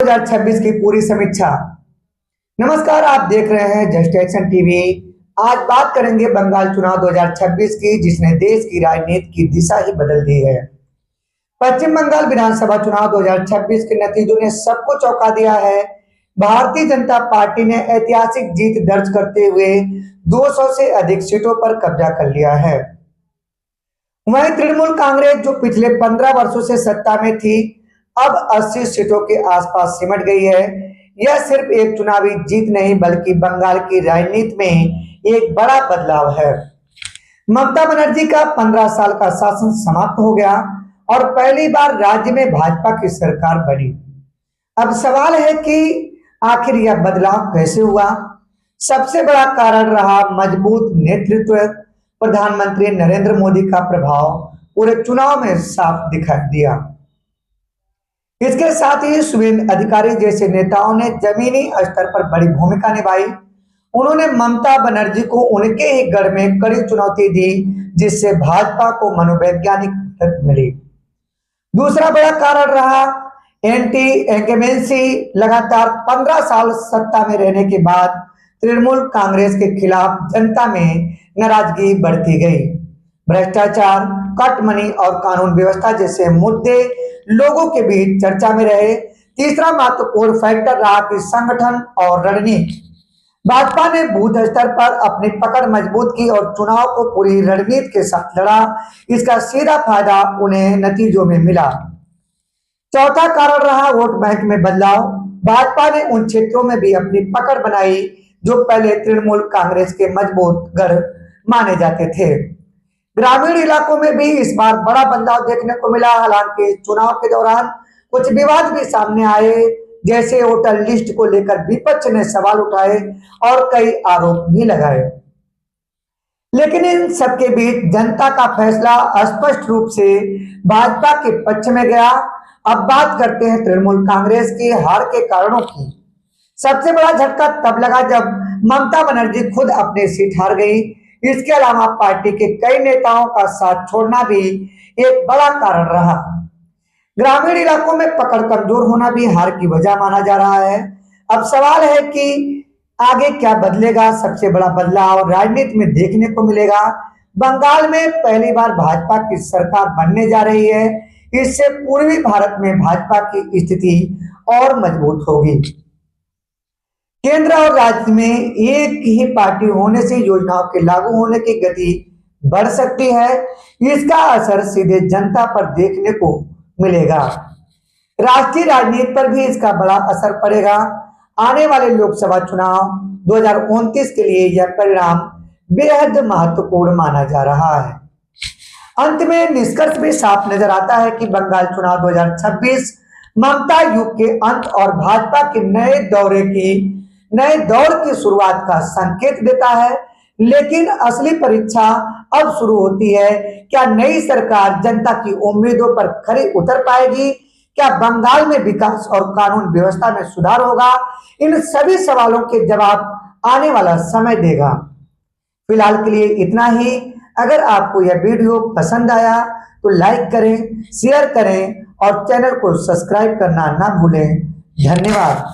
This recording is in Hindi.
2026 की पूरी समीक्षा। नमस्कार, आप देख रहे हैं जस्ट एक्शन टीवी। आज बात करेंगे बंगाल चुनाव 2026 की, जिसने देश की राजनीति की दिशा ही बदल दी है। पश्चिम बंगाल विधानसभा चुनाव 2026 के नतीजों ने सबको चौंका दिया है। भारतीय जनता पार्टी ने ऐतिहासिक जीत दर्ज करते हुए 200 से अधिक सीटों पर कब्जा कर लिया है। वहीं तृणमूल कांग्रेस, जो पिछले 15 वर्षों से सत्ता में थी, अब 80 सीटों के आसपास सिमट गई है। यह सिर्फ एक चुनावी जीत नहीं, बल्कि बंगाल की राजनीति में एक बड़ा बदलाव है। ममता बनर्जी का 15 साल का शासन समाप्त हो गया और पहली बार राज्य में भाजपा की सरकार बनी। अब सवाल है कि आखिर यह बदलाव कैसे हुआ। सबसे बड़ा कारण रहा मजबूत नेतृत्व। प्रधानमंत्री नरेंद्र मोदी का प्रभाव पूरे चुनाव में साफ दिखाई दिया। इसके साथ ही शुभेंदु अधिकारी जैसे नेताओं ने जमीनी स्तर पर बड़ी भूमिका निभाई। उन्होंने ममता बनर्जी को उनके ही गढ़ में कड़ी चुनौती दी, जिससे भाजपा को मनोवैज्ञानिक मदद मिली। दूसरा बड़ा कारण रहा एंटी इंकम्बेंसी। लगातार 15 साल सत्ता में रहने के बाद तृणमूल कांग्रेस के खिलाफ जनता में नाराजगी बढ़ती गई। भ्रष्टाचार, कट मनी और कानून व्यवस्था जैसे मुद्दे लोगों के बीच चर्चा में रहे। तीसरा महत्वपूर्ण फैक्टर रहा कि संगठन और रणनीति। भाजपा ने बूथ स्तर पर अपनी पकड़ मजबूत की और चुनाव को पूरी रणनीति के साथ लड़ा। इसका सीधा फायदा उन्हें नतीजों में मिला। चौथा कारण रहा वोट बैंक में बदलाव। भाजपा ने उन क्षेत्रों में भी अपनी पकड़ बनाई जो पहले तृणमूल कांग्रेस के मजबूत गढ़ माने जाते थे। ग्रामीण इलाकों में भी इस बार बड़ा बदलाव देखने को मिला। हालांकि चुनाव के दौरान कुछ विवाद भी सामने आए, जैसे वोटर लिस्ट को लेकर विपक्ष ने सवाल उठाए और कई आरोप भी लगाए। लेकिन इन सबके बीच जनता का फैसला स्पष्ट रूप से भाजपा के पक्ष में गया। अब बात करते हैं तृणमूल कांग्रेस की हार के कारणों की। सबसे बड़ा झटका तब लगा जब ममता बनर्जी खुद अपनी सीट हार गई। इसके अलावा पार्टी के कई नेताओं का साथ छोड़ना भी एक बड़ा कारण रहा। ग्रामीण इलाकों में पकड़ कमजोर होना भी हार की वजह माना जा रहा है। अब सवाल है कि आगे क्या बदलेगा। सबसे बड़ा बदलाव राजनीति में देखने को मिलेगा। बंगाल में पहली बार भाजपा की सरकार बनने जा रही है। इससे पूर्वी भारत में भाजपा की स्थिति और मजबूत होगी। केंद्र और राज्य में एक ही पार्टी होने से योजनाओं के लागू होने की गति बढ़ सकती है। इसका असर सीधे जनता पर देखने को मिलेगा। राष्ट्रीय राजनीति पर भी इसका बड़ा असर पड़ेगा। आने वाले लोकसभा चुनाव 2029 के लिए यह परिणाम बेहद महत्वपूर्ण माना जा रहा है। अंत में निष्कर्ष भी साफ नजर आता है कि बंगाल चुनाव 2026 ममता युग के अंत और भाजपा के नए दौर की शुरुआत का संकेत देता है। लेकिन असली परीक्षा अब शुरू होती है। क्या नई सरकार जनता की उम्मीदों पर खरी उतर पाएगी? क्या बंगाल में विकास और कानून व्यवस्था में सुधार होगा? इन सभी सवालों के जवाब आने वाला समय देगा। फिलहाल के लिए इतना ही। अगर आपको यह वीडियो पसंद आया तो लाइक करें, शेयर करें और चैनल को सब्सक्राइब करना ना भूलें। धन्यवाद।